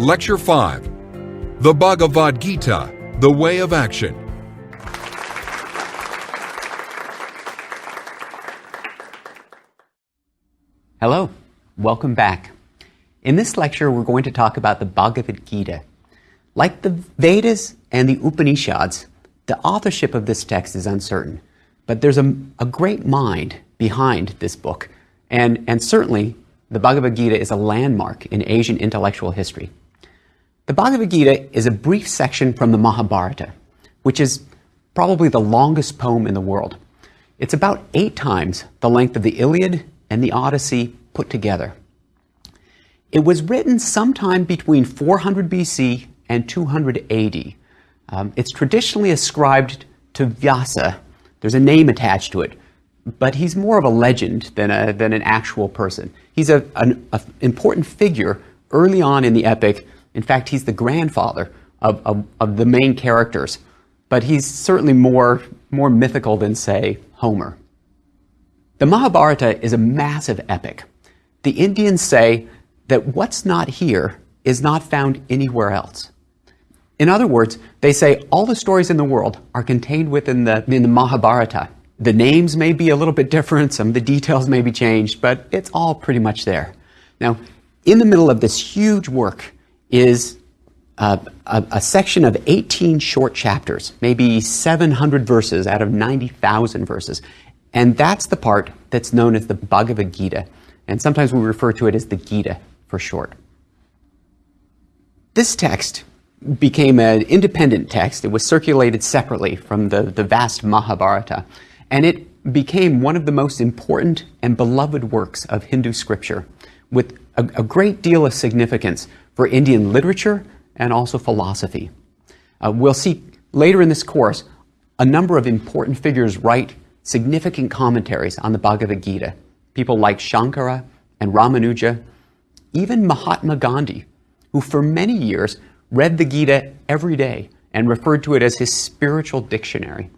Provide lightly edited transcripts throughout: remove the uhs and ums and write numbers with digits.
Lecture 5, The Bhagavad Gita, The Way of Action. Hello, welcome back. In this lecture, we're going to talk about the Bhagavad Gita. Like the Vedas and the Upanishads, the authorship of this text is uncertain, but there's a great mind behind this book, and certainly the Bhagavad Gita is a landmark in Asian intellectual history. The Bhagavad Gita is a brief section from the Mahabharata, which is probably the longest poem in the world. It's about 8 times the length of the Iliad and the Odyssey put together. It was written sometime between 400 BC and 200 AD. It's traditionally ascribed to Vyasa. There's a name attached to it, but he's more of a legend than an actual person. He's an important figure early on in the epic. In fact, he's the grandfather of the main characters, but he's certainly more mythical than, say, Homer. The Mahabharata is a massive epic. The Indians say that what's not here is not found anywhere else. In other words, they say all the stories in the world are contained within the Mahabharata. The names may be a little bit different, some of the details may be changed, but it's all pretty much there. Now, in the middle of this huge work is a section of 18 short chapters, maybe 700 verses out of 90,000 verses. And that's the part that's known as the Bhagavad Gita. And sometimes we refer to it as the Gita for short. This text became an independent text. It was circulated separately from the vast Mahabharata. And it became one of the most important and beloved works of Hindu scripture, with a great deal of significance for Indian literature and also philosophy. We'll see later in this course a number of important figures write significant commentaries on the Bhagavad Gita. People like Shankara and Ramanuja, even Mahatma Gandhi, who for many years read the Gita every day and referred to it as his spiritual dictionary.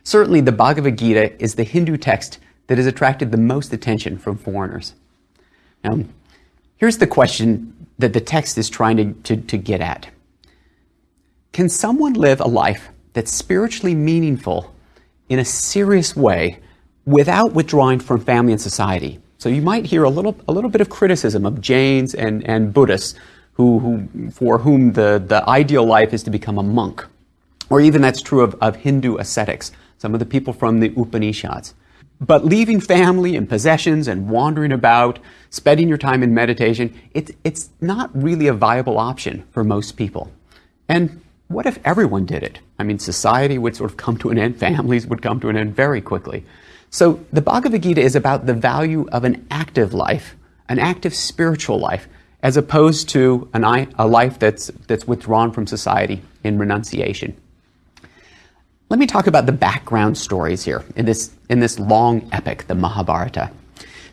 Certainly, the Bhagavad Gita is the Hindu text that has attracted the most attention from foreigners. Now, here's the question that the text is trying to get at. Can someone live a life that's spiritually meaningful in a serious way without withdrawing from family and society? So you might hear a little bit of criticism of Jains and Buddhists for whom the ideal life is to become a monk. Or even that's true of Hindu ascetics, some of the people from the Upanishads. But leaving family and possessions and wandering about, spending your time in meditation, it's not really a viable option for most people. And what if everyone did it? I mean, society would sort of come to an end, families would come to an end very quickly. So the Bhagavad Gita is about the value of an active life, an active spiritual life, as opposed to a life that's withdrawn from society in renunciation. Let me talk about the background stories here in this long epic, the Mahabharata.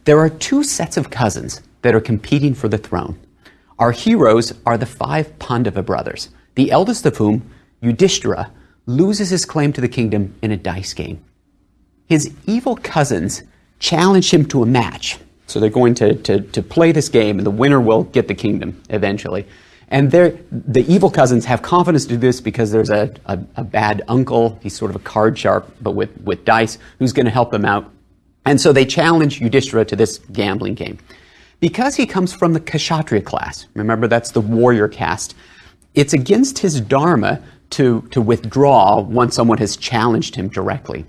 There are 2 sets of cousins that are competing for the throne. Our heroes are the 5 Pandava brothers, the eldest of whom, Yudhishthira, loses his claim to the kingdom in a dice game. His evil cousins challenge him to a match. So they're going to play this game, and the winner will get the kingdom eventually. And the evil cousins have confidence to do this because there's a bad uncle, he's sort of a card sharp, but with dice, who's going to help them out. And so they challenge Yudhishthira to this gambling game. Because he comes from the Kshatriya class, remember that's the warrior caste, it's against his dharma to withdraw once someone has challenged him directly.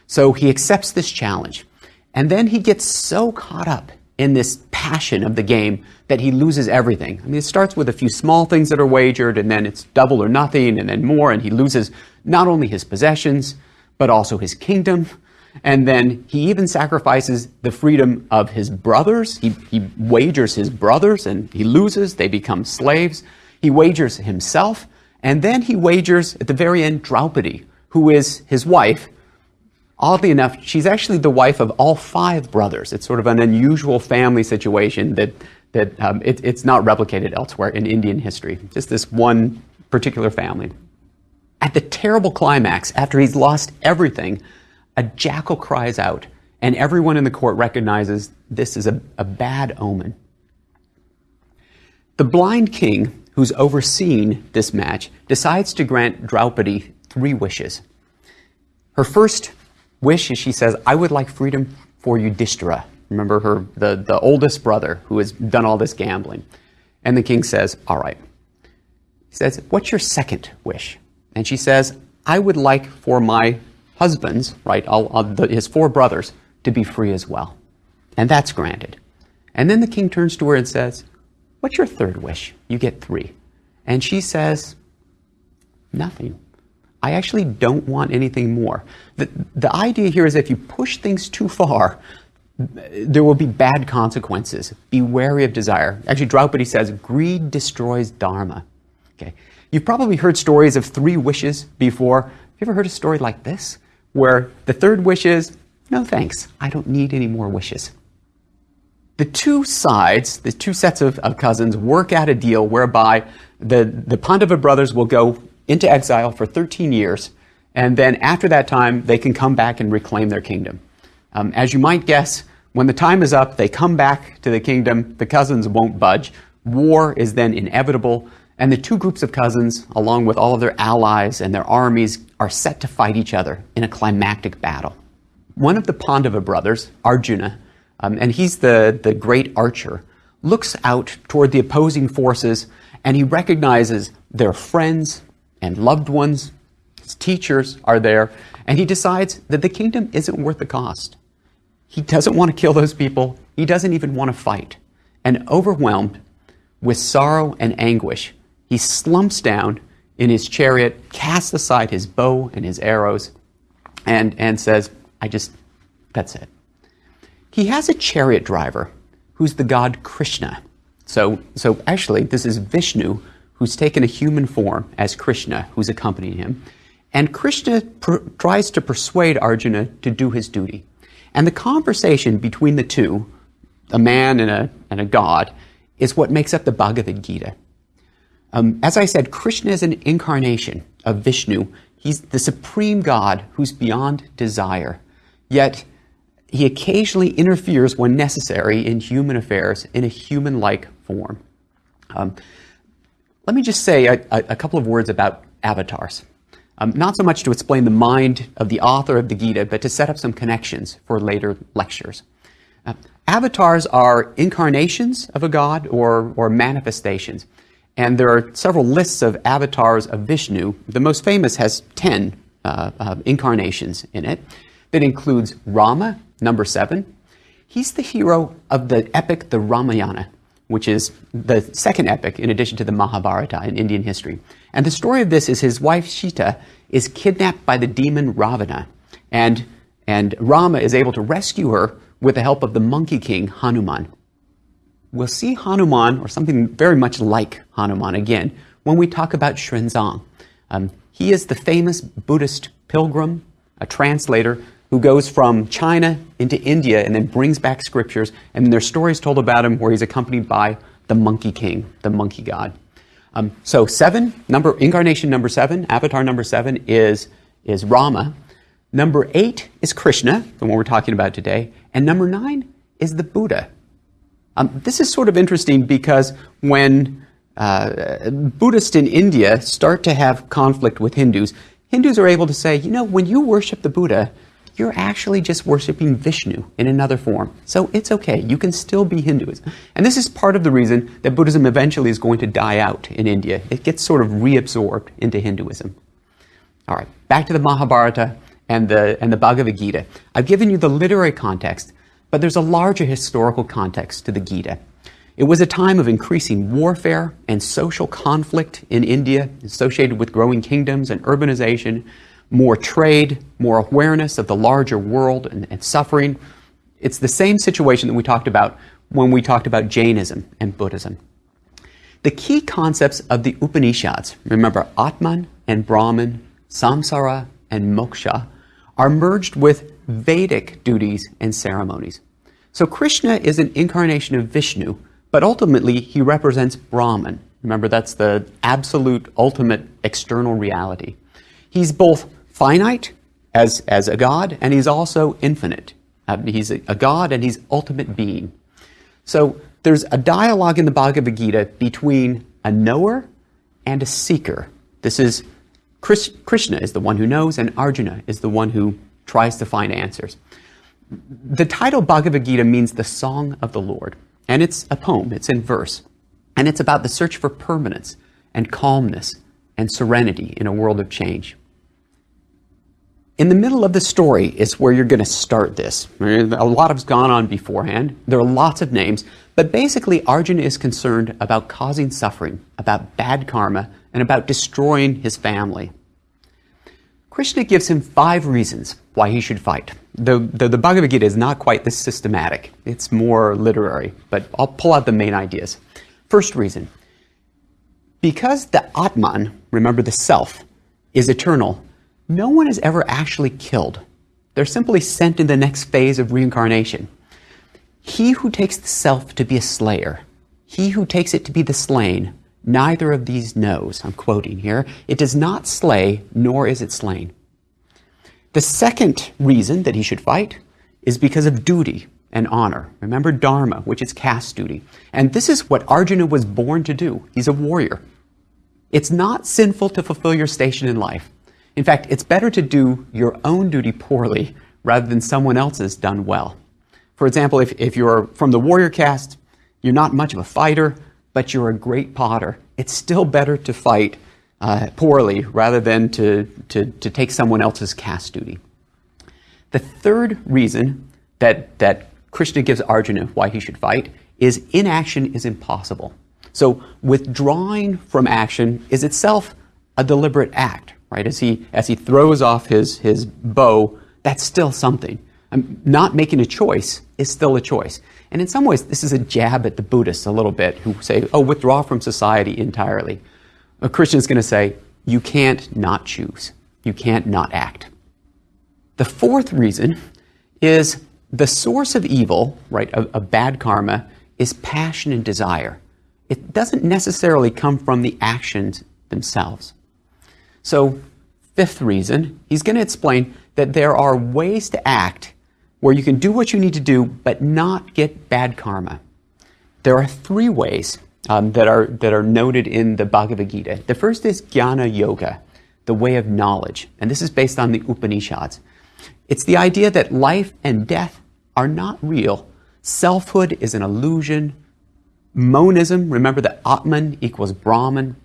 So he accepts this challenge. And then he gets so caught up in this passion of the game that he loses everything. I mean, it starts with a few small things that are wagered, and then it's double or nothing, and then more, and he loses not only his possessions, but also his kingdom. And then he even sacrifices the freedom of his brothers. He wagers his brothers, and he loses. They become slaves. He wagers himself, and then he wagers, at the very end, Draupadi, who is his wife. Oddly enough, she's actually the wife of all 5 brothers. It's sort of an unusual family situation that it's not replicated elsewhere in Indian history. Just this one particular family. At the terrible climax, after he's lost everything, a jackal cries out, and everyone in the court recognizes this is a bad omen. The blind king, who's overseeing this match, decides to grant Draupadi 3 wishes. Her first wish is, she says, I would like freedom for Yudhishthira. Remember the oldest brother who has done all this gambling. And the king says, all right. He says, what's your second wish? And she says, I would like for my husbands, right, his 4 brothers, to be free as well. And that's granted. And then the king turns to her and says, what's your third wish? You get 3. And she says, nothing. I actually don't want anything more. The idea here is if you push things too far, there will be bad consequences. Be wary of desire. Actually, Draupadi says, greed destroys dharma. Okay. You've probably heard stories of 3 wishes before. Have you ever heard a story like this, where the third wish is, no thanks, I don't need any more wishes? The 2 sides, the 2 sets of cousins, work out a deal whereby the Pandava brothers will go into exile for 13 years, and then after that time, they can come back and reclaim their kingdom. As you might guess, when the time is up, they come back to the kingdom, the cousins won't budge, war is then inevitable, and the 2 groups of cousins, along with all of their allies and their armies, are set to fight each other in a climactic battle. One of the Pandava brothers, Arjuna, and he's the great archer, looks out toward the opposing forces, and he recognizes their friends and loved ones, his teachers are there, and he decides that the kingdom isn't worth the cost. He doesn't want to kill those people. He doesn't even want to fight. And overwhelmed with sorrow and anguish, he slumps down in his chariot, casts aside his bow and his arrows, and says, that's it. He has a chariot driver who's the god Krishna. So actually, this is Vishnu who's taken a human form as Krishna, who's accompanying him. And Krishna tries to persuade Arjuna to do his duty. And the conversation between the 2, a man and a god, is what makes up the Bhagavad Gita. As I said, Krishna is an incarnation of Vishnu. He's the supreme God who's beyond desire. Yet, he occasionally interferes when necessary in human affairs in a human-like form. Let me just say a couple of words about avatars. Not so much to explain the mind of the author of the Gita, but to set up some connections for later lectures. Avatars are incarnations of a god or manifestations. And there are several lists of avatars of Vishnu. The most famous has 10 incarnations in it. That includes Rama, number 7. He's the hero of the epic, the Ramayana, which is the second epic in addition to the Mahabharata in Indian history. And the story of this is his wife Sita is kidnapped by the demon Ravana. And Rama is able to rescue her with the help of the monkey king Hanuman. We'll see Hanuman, or something very much like Hanuman again, when we talk about Xuanzang. He is the famous Buddhist pilgrim, a translator, who goes from China into India and then brings back scriptures, and there's stories told about him where he's accompanied by the monkey king, the monkey god. So incarnation number 7, avatar number 7 is Rama. Number 8 is Krishna, the one we're talking about today, and number 9 is the Buddha. This is sort of interesting because when Buddhists in India start to have conflict with Hindus are able to say, when you worship the Buddha, you're actually just worshiping Vishnu in another form. So it's okay. You can still be Hinduism. And this is part of the reason that Buddhism eventually is going to die out in India. It gets sort of reabsorbed into Hinduism. All right, back to the Mahabharata and the Bhagavad Gita. I've given you the literary context, but there's a larger historical context to the Gita. It was a time of increasing warfare and social conflict in India associated with growing kingdoms and urbanization, more trade, more awareness of the larger world and suffering. It's the same situation that we talked about when we talked about Jainism and Buddhism. The key concepts of the Upanishads, remember Atman and Brahman, Samsara and Moksha, are merged with Vedic duties and ceremonies. So Krishna is an incarnation of Vishnu, but ultimately he represents Brahman. Remember, that's the absolute, ultimate external reality. He's both finite as a god, and he's also infinite. He's a god and he's ultimate being. So There's a dialogue in the Bhagavad Gita between a knower and a seeker. This is Krishna is the one who knows, and Arjuna is the one who tries to find answers. The title Bhagavad Gita means the song of the Lord, and it's a poem, it's in verse, and it's about the search for permanence and calmness and serenity in a world of change. In the middle of the story is where you're going to start this. A lot has gone on beforehand. There are lots of names, but basically Arjuna is concerned about causing suffering, about bad karma, and about destroying his family. Krishna gives him 5 reasons why he should fight. The Bhagavad Gita is not quite this systematic. It's more literary, but I'll pull out the main ideas. First reason, because the Atman, remember the self, is eternal, no one is ever actually killed. They're simply sent in the next phase of reincarnation. He who takes the self to be a slayer, he who takes it to be the slain, neither of these knows. I'm quoting here. It does not slay, nor is it slain. The second reason that he should fight is because of duty and honor. Remember dharma, which is caste duty. And this is what Arjuna was born to do. He's a warrior. It's not sinful to fulfill your station in life. In fact, it's better to do your own duty poorly rather than someone else's done well. For example, if you're from the warrior caste, you're not much of a fighter, but you're a great potter. It's still better to fight poorly rather than to take someone else's caste duty. The third reason that Krishna gives Arjuna why he should fight is inaction is impossible. So withdrawing from action is itself a deliberate act, right? As he throws off his bow, that's still something. Not making a choice is still a choice. And in some ways, this is a jab at the Buddhists a little bit who say, oh, withdraw from society entirely. A Christian is going to say, you can't not choose. You can't not act. The fourth reason is the source of evil, right, of bad karma, is passion and desire. It doesn't necessarily come from the actions themselves. So, fifth reason, he's going to explain that there are ways to act where you can do what you need to do but not get bad karma. There are 3 ways that are noted in the Bhagavad Gita. The first is Jnana Yoga, the way of knowledge, and this is based on the Upanishads. It's the idea that life and death are not real. Selfhood is an illusion. Monism, remember that Atman equals Brahman.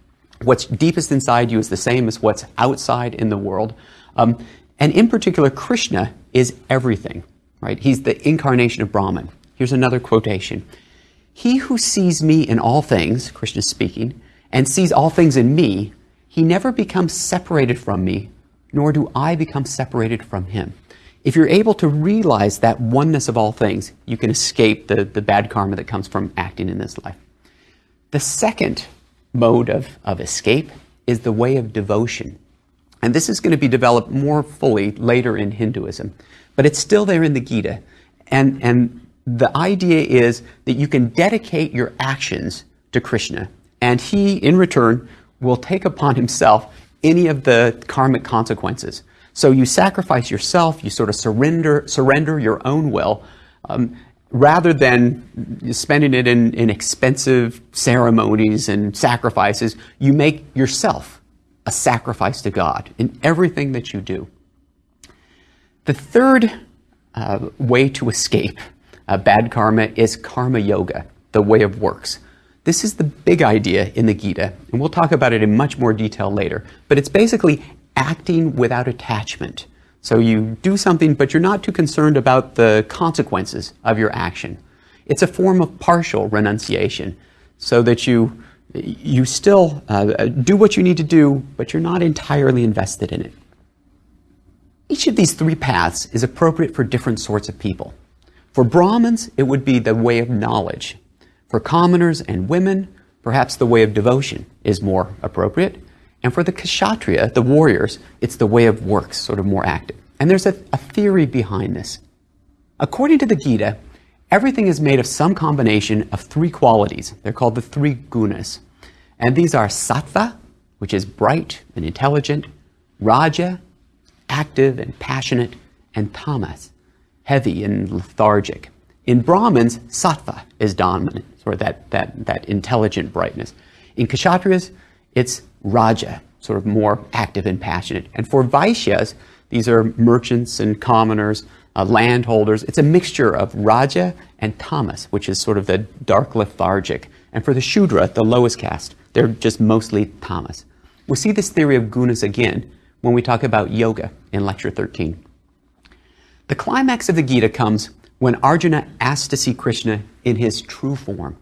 What's deepest inside you is the same as what's outside in the world. And in particular, Krishna is everything, right? He's the incarnation of Brahman. Here's another quotation. He who sees me in all things, Krishna speaking, and sees all things in me, he never becomes separated from me, nor do I become separated from him. If you're able to realize that oneness of all things, you can escape the bad karma that comes from acting in this life. The second mode of escape is the way of devotion. And this is going to be developed more fully later in Hinduism. But it's still there in the Gita. And the idea is that you can dedicate your actions to Krishna. And he, in return, will take upon himself any of the karmic consequences. So you sacrifice yourself, you sort of surrender your own will, rather than spending it in expensive ceremonies and sacrifices. You make yourself a sacrifice to God in everything that you do. The third way to escape bad karma is karma yoga, the way of works. This is the big idea in the Gita, and we'll talk about it in much more detail later. But it's basically acting without attachment. So you do something, but you're not too concerned about the consequences of your action. It's a form of partial renunciation, so that you still do what you need to do, but you're not entirely invested in it. Each of these 3 paths is appropriate for different sorts of people. For Brahmins, it would be the way of knowledge. For commoners and women, perhaps the way of devotion is more appropriate. And for the kshatriya, the warriors, it's the way of works, sort of more active. And there's a theory behind this. According to the Gita, everything is made of some combination of 3 qualities. They're called the 3 gunas. And these are sattva, which is bright and intelligent, raja, active and passionate, and tamas, heavy and lethargic. In Brahmins, sattva is dominant, sort of that intelligent brightness. In Kshatriyas, it's raja, sort of more active and passionate. And for Vaishyas, these are merchants and commoners, landholders. It's a mixture of raja and tamas, which is sort of the dark lethargic. And for the Shudra, the lowest caste, they're just mostly tamas. We'll see this theory of gunas again when we talk about yoga in lecture 13. The climax of the Gita comes when Arjuna asks to see Krishna in his true form.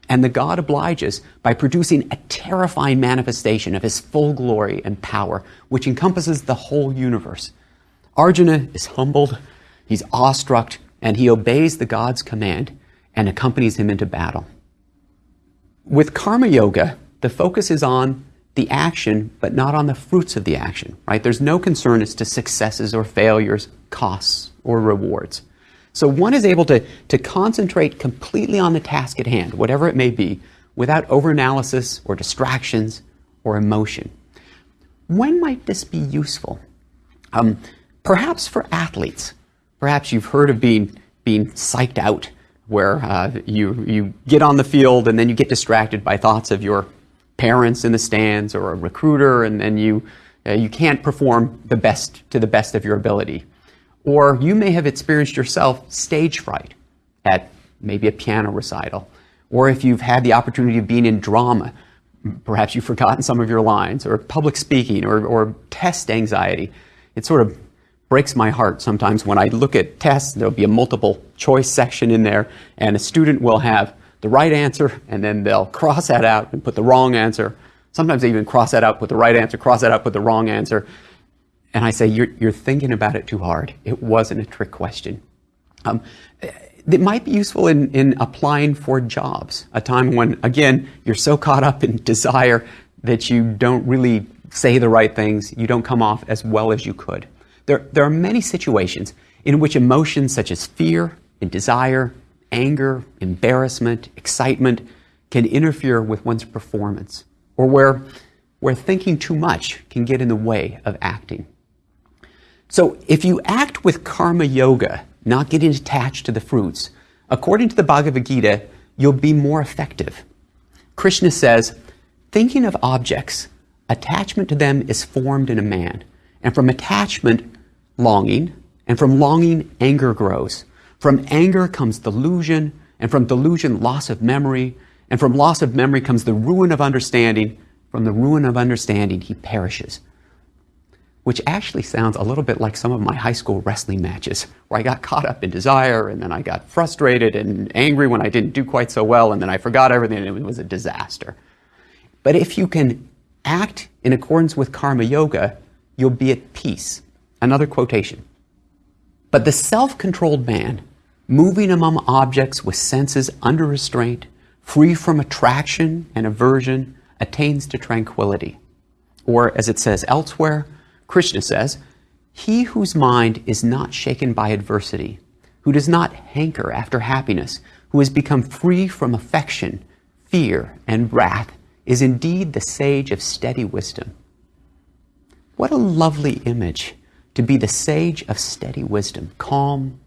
And the god obliges by producing a terrifying manifestation of his full glory and power, which encompasses the whole universe. Arjuna is humbled, he's awestruck, and he obeys the god's command and accompanies him into battle. With karma yoga, the focus is on the action, but not on the fruits of the action, right? There's no concern as to successes or failures, costs or rewards. So one is able to concentrate completely on the task at hand, whatever it may be, without overanalysis or distractions or emotion. When might this be useful? Perhaps for athletes. Perhaps you've heard of being psyched out, where you get on the field and then you get distracted by thoughts of your parents in the stands or a recruiter, and then you can't perform to the best of your ability. Or you may have experienced yourself stage fright at maybe a piano recital. Or if you've had the opportunity of being in drama, perhaps you've forgotten some of your lines, or public speaking, or test anxiety. It sort of breaks my heart sometimes when I look at tests. There'll be a multiple choice section in there, and a student will have the right answer, and then they'll cross that out and put the wrong answer. Sometimes they even cross that out, put the right answer, cross that out, put the wrong answer. And I say, you're thinking about it too hard. It wasn't a trick question. It might be useful in applying for jobs, a time when, again, you're so caught up in desire that you don't really say the right things. You don't come off as well as you could. There are many situations in which emotions such as fear and desire, anger, embarrassment, excitement can interfere with one's performance, or where thinking too much can get in the way of acting. So if you act with karma yoga, not getting attached to the fruits, according to the Bhagavad Gita, you'll be more effective. Krishna says, thinking of objects, attachment to them is formed in a man. And from attachment, longing, and from longing, anger grows. From anger comes delusion, and from delusion, loss of memory, and from loss of memory comes the ruin of understanding. From the ruin of understanding, he perishes. Which actually sounds a little bit like some of my high school wrestling matches, where I got caught up in desire, and then I got frustrated and angry when I didn't do quite so well, and then I forgot everything, and it was a disaster. But if you can act in accordance with karma yoga, you'll be at peace. Another quotation. But the self-controlled man, moving among objects with senses under restraint, free from attraction and aversion, attains to tranquility. Or, as it says elsewhere, Krishna says, he whose mind is not shaken by adversity, who does not hanker after happiness, who has become free from affection, fear, and wrath, is indeed the sage of steady wisdom. What a lovely image, to be the sage of steady wisdom, calm,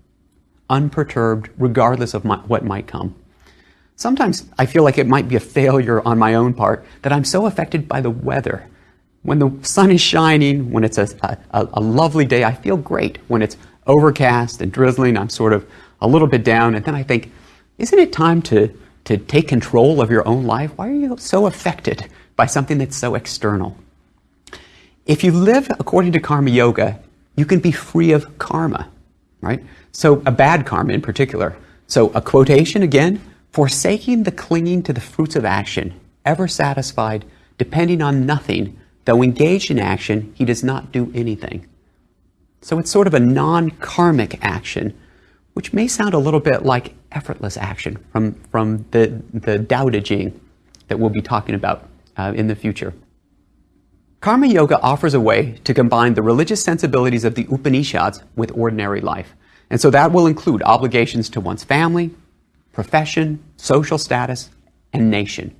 unperturbed, regardless of what might come. Sometimes I feel like it might be a failure on my own part that I'm so affected by the weather. When the sun is shining, when it's a lovely day, I feel great. When it's overcast and drizzling, I'm sort of a little bit down. And then I think, isn't it time to take control of your own life? Why are you so affected by something that's so external? If you live according to karma yoga, you can be free of karma, right? So a bad karma in particular. So a quotation again, forsaking the clinging to the fruits of action, ever satisfied, depending on nothing, though engaged in action, he does not do anything. So it's sort of a non-karmic action, which may sound a little bit like effortless action from the Tao Te Ching that we'll be talking about in the future. Karma yoga offers a way to combine the religious sensibilities of the Upanishads with ordinary life. And so that will include obligations to one's family, profession, social status, and nation.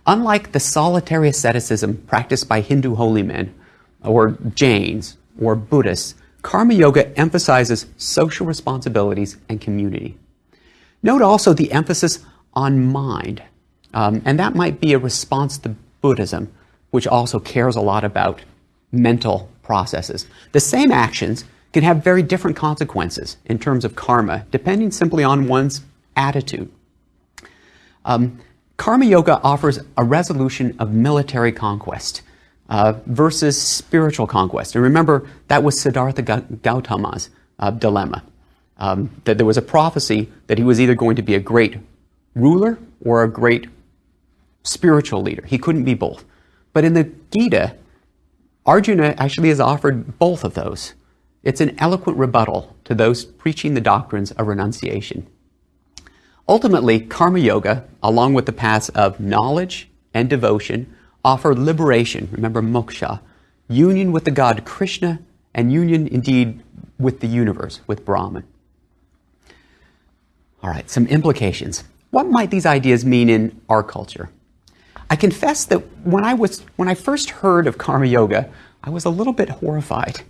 Unlike the solitary asceticism practiced by Hindu holy men, or Jains, or Buddhists, karma yoga emphasizes social responsibilities and community. Note also the emphasis on mind, and that might be a response to Buddhism, which also cares a lot about mental processes. The same actions can have very different consequences in terms of karma, depending simply on one's attitude. Karma Yoga offers a resolution of military conquest versus spiritual conquest. And remember, that was Siddhartha Gautama's dilemma. That there was a prophecy that he was either going to be a great ruler or a great spiritual leader. He couldn't be both. But in the Gita, Arjuna actually is offered both of those. It's an eloquent rebuttal to those preaching the doctrines of renunciation. Ultimately, Karma Yoga, along with the paths of knowledge and devotion, offer liberation, remember moksha, union with the god Krishna, and union indeed with the universe, with Brahman. All right, some implications. What might these ideas mean in our culture? I confess that when I first heard of Karma Yoga, I was a little bit horrified.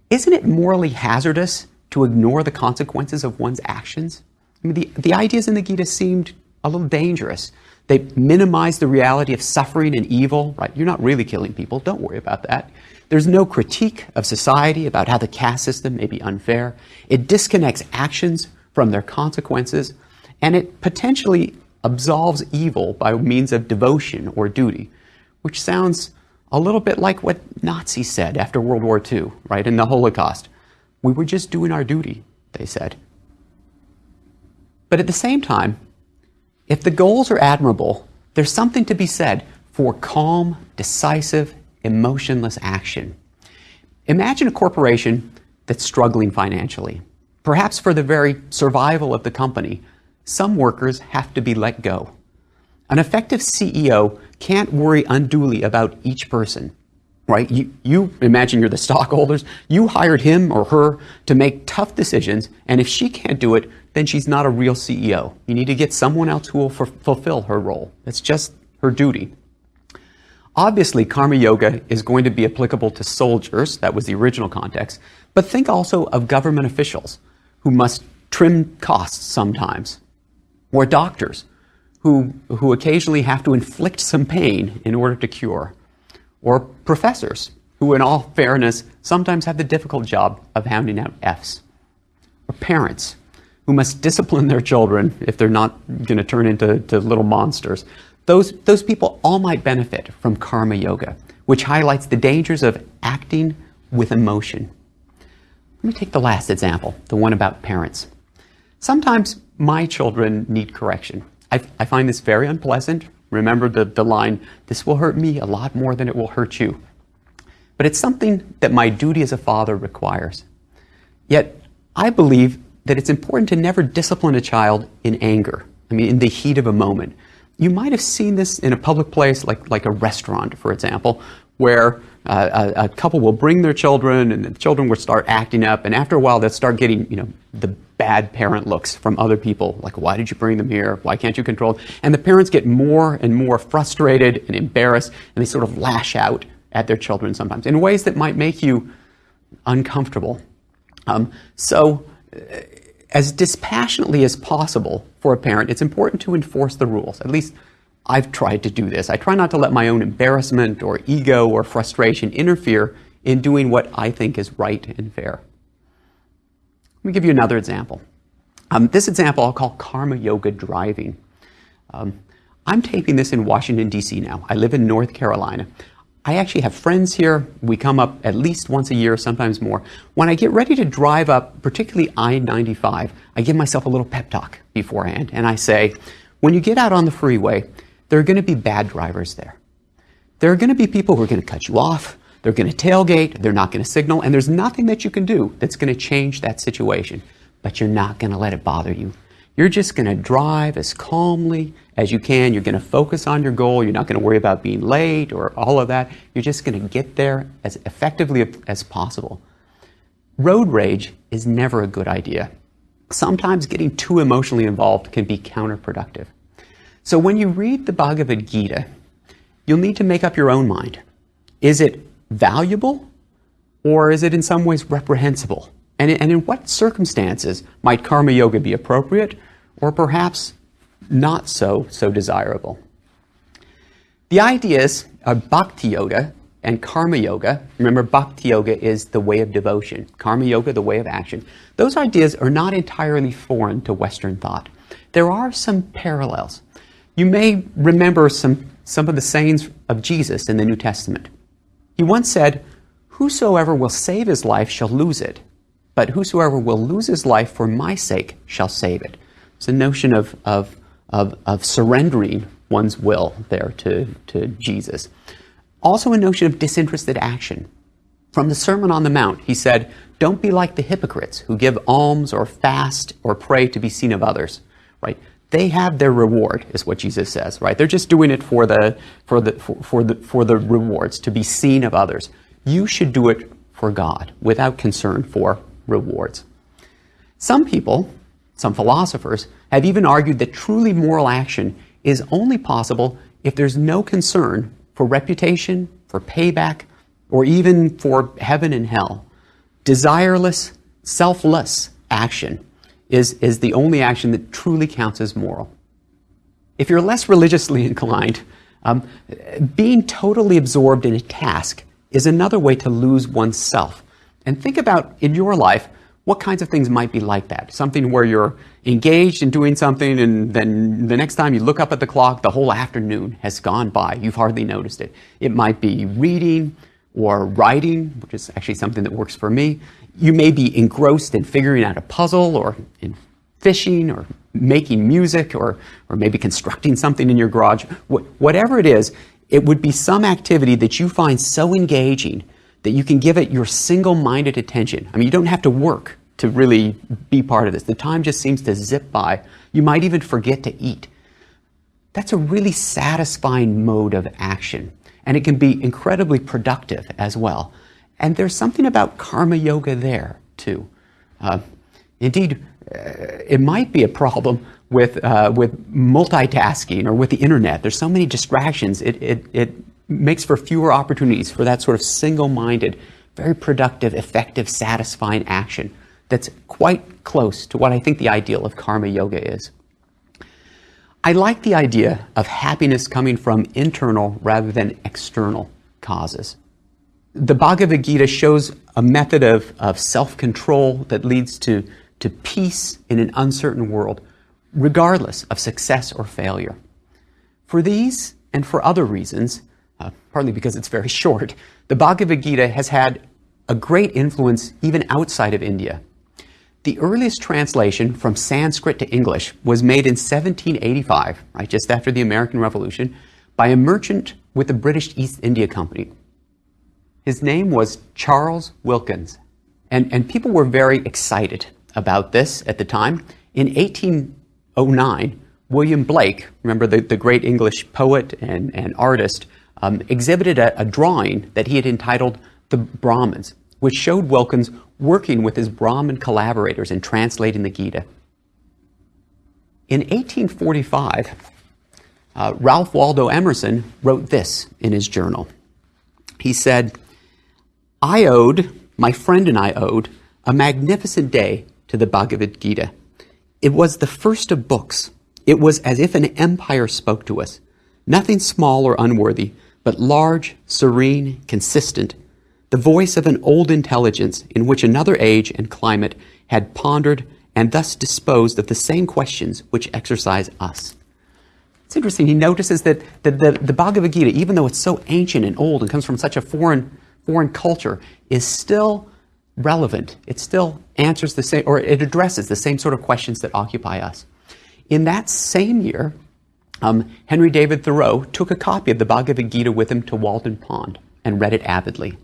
Isn't it morally hazardous to ignore the consequences of one's actions? I mean, the ideas in the Gita seemed a little dangerous. They minimize the reality of suffering and evil, right? You're not really killing people. Don't worry about that. There's no critique of society about how the caste system may be unfair. It disconnects actions from their consequences, and it potentially absolves evil by means of devotion or duty, which sounds a little bit like what Nazis said after World War II, right, in the Holocaust. We were just doing our duty, they said. But at the same time, if the goals are admirable, there's something to be said for calm, decisive, emotionless action. Imagine a corporation that's struggling financially. Perhaps for the very survival of the company, some workers have to be let go. An effective CEO can't worry unduly about each person, right? You imagine you're the stockholders. You hired him or her to make tough decisions, and if she can't do it, then she's not a real CEO. You need to get someone else who will fulfill her role. That's just her duty. Obviously, Karma Yoga is going to be applicable to soldiers. That was the original context. But think also of government officials who must trim costs sometimes, or doctors who occasionally have to inflict some pain in order to cure, or professors who, in all fairness, sometimes have the difficult job of handing out Fs, or parents who must discipline their children if they're not going to turn into little monsters. Those people all might benefit from Karma Yoga, which highlights the dangers of acting with emotion. Let me take the last example, the one about parents. Sometimes my children need correction. I find this very unpleasant. Remember the line, "This will hurt me a lot more than it will hurt you." But it's something that my duty as a father requires. Yet, I believe that it's important to never discipline a child in anger. I mean, in the heat of a moment. You might have seen this in a public place, like a restaurant, for example, where a couple will bring their children, and the children will start acting up, and after a while they'll start getting, the bad parent looks from other people, like, "Why did you bring them here? Why can't you control them?" And the parents get more and more frustrated and embarrassed, and they sort of lash out at their children sometimes in ways that might make you uncomfortable. As dispassionately as possible for a parent, it's important to enforce the rules. At least I've tried to do this. I try not to let my own embarrassment or ego or frustration interfere in doing what I think is right and fair. Let me give you another example. This example I'll call Karma Yoga driving. I'm taping this in Washington, D.C. now. I live in North Carolina. I actually have friends here. We come up at least once a year, sometimes more. When I get ready to drive up, particularly I-95, I give myself a little pep talk beforehand, and I say, when you get out on the freeway, there are going to be bad drivers there. There are going to be people who are going to cut you off. They're going to tailgate. They're not going to signal, and there's nothing that you can do that's going to change that situation, but you're not going to let it bother you. You're just going to drive as calmly as you can. You're going to focus on your goal. You're not going to worry about being late or all of that. You're just going to get there as effectively as possible. Road rage is never a good idea. Sometimes getting too emotionally involved can be counterproductive. So when you read the Bhagavad Gita, you'll need to make up your own mind. Is it valuable, or is it in some ways reprehensible? And in what circumstances might Karma Yoga be appropriate, or perhaps not so desirable. The ideas of Bhakti Yoga and Karma Yoga, remember Bhakti Yoga is the way of devotion, Karma Yoga the way of action. Those ideas are not entirely foreign to Western thought. There are some parallels. You may remember some of the sayings of Jesus in the New Testament. He once said, "Whosoever will save his life shall lose it, but whosoever will lose his life for my sake shall save it." It's a notion of surrendering one's will there to Jesus. Also a notion of disinterested action. From the Sermon on the Mount, he said, "Don't be like the hypocrites who give alms or fast or pray to be seen of others." Right? They have their reward, is what Jesus says. Right? They're just doing it for the rewards, to be seen of others. You should do it for God, without concern for rewards. Some people, some philosophers, have even argued that truly moral action is only possible if there's no concern for reputation, for payback, or even for heaven and hell. Desireless, selfless action is the only action that truly counts as moral. If you're less religiously inclined, being totally absorbed in a task is another way to lose oneself. And think about, in your life, what kinds of things might be like that? Something where you're engaged in doing something, and then the next time you look up at the clock, the whole afternoon has gone by. You've hardly noticed it. It might be reading or writing, which is actually something that works for me. You may be engrossed in figuring out a puzzle, or in fishing, or making music, or maybe constructing something in your garage. Whatever it is, it would be some activity that you find so engaging that you can give it your single-minded attention. I mean, you don't have to work to really be part of this. The time just seems to zip by. You might even forget to eat. That's a really satisfying mode of action, and it can be incredibly productive as well. And there's something about karma yoga there, too. Indeed, it might be a problem with multitasking or with the internet. There's so many distractions. It makes for fewer opportunities for that sort of single-minded, very productive, effective, satisfying action that's quite close to what I think the ideal of karma yoga is. I like the idea of happiness coming from internal rather than external causes. The Bhagavad Gita shows a method of self-control that leads to peace in an uncertain world, regardless of success or failure. For these and for other reasons, partly because it's very short, the Bhagavad Gita has had a great influence even outside of India. The earliest translation from Sanskrit to English was made in 1785, right, just after the American Revolution, by a merchant with the British East India Company. His name was Charles Wilkins, and people were very excited about this at the time. In 1809, William Blake, remember the great English poet and artist, exhibited a drawing that he had entitled The Brahmins, which showed Wilkins working with his Brahmin collaborators in translating the Gita. In 1845, Ralph Waldo Emerson wrote this in his journal. He said, my friend and I owed a magnificent day to the Bhagavad Gita. It was the first of books. It was as if an empire spoke to us. Nothing small or unworthy, but large, serene, consistent. The voice of an old intelligence in which another age and climate had pondered and thus disposed of the same questions which exercise us. It's interesting. He notices that the Bhagavad Gita, even though it's so ancient and old and comes from such a foreign culture, is still relevant. It still answers the same, or it addresses the same sort of questions that occupy us. In that same year, Henry David Thoreau took a copy of the Bhagavad Gita with him to Walden Pond and read it avidly.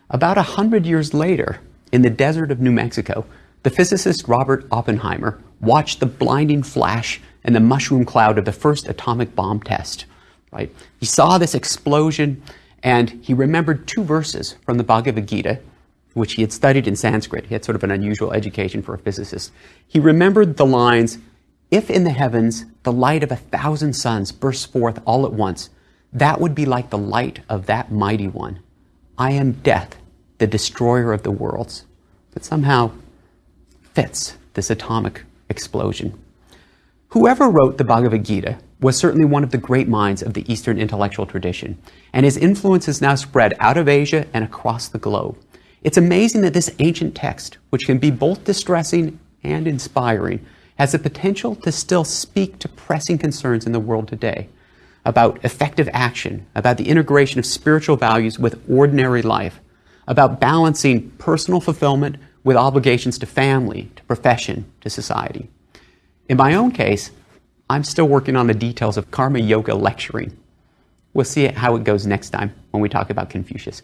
About 100 years later, in the desert of New Mexico, the physicist Robert Oppenheimer watched the blinding flash and the mushroom cloud of the first atomic bomb test. Right? He saw this explosion, and he remembered two verses from the Bhagavad Gita, which he had studied in Sanskrit. He had sort of an unusual education for a physicist. He remembered the lines, "If in the heavens the light of 1,000 suns bursts forth all at once, that would be like the light of that mighty one. I am death, the destroyer of the worlds." That somehow fits this atomic explosion. Whoever wrote the Bhagavad Gita was certainly one of the great minds of the Eastern intellectual tradition, and his influence is now spread out of Asia and across the globe. It's amazing that this ancient text, which can be both distressing and inspiring, has the potential to still speak to pressing concerns in the world today about effective action, about the integration of spiritual values with ordinary life, about balancing personal fulfillment with obligations to family, to profession, to society. In my own case, I'm still working on the details of karma yoga lecturing. We'll see how it goes next time when we talk about Confucius.